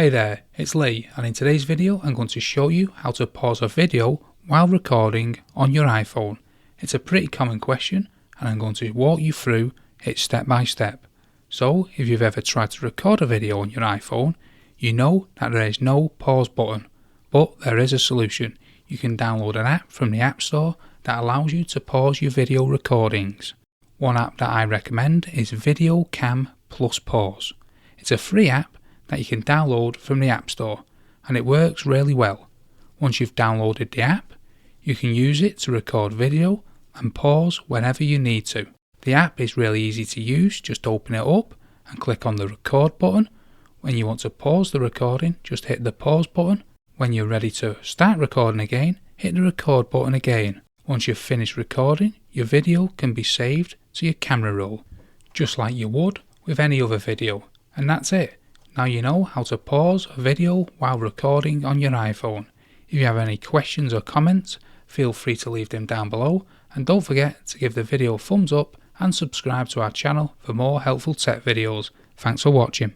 Hey there, it's Lee, and in today's video I'm going to show you how to pause a video while recording on your iPhone. It's a pretty common question and I'm going to walk you through it step by step. So if you've ever tried to record a video on your iPhone, you know that there is no pause button, but there is a solution. You can download an app from the App Store that allows you to pause your video recordings. One app that I recommend is Video Cam Plus Pause. It's a free app that you can download from the App Store, and it works really well. Once you've downloaded the app, you can use it to record video and pause whenever you need to. The app is really easy to use. Just open it up and click on the record button. When you want to pause the recording, just hit the pause button. When you're ready to start recording again, hit the record button again. Once you've finished recording, your video can be saved to your camera roll, just like you would with any other video. And that's it. Now you know how to pause a video while recording on your iPhone. If you have any questions or comments, feel free to leave them down below, and don't forget to give the video a thumbs up and subscribe to our channel for more helpful tech videos. Thanks for watching.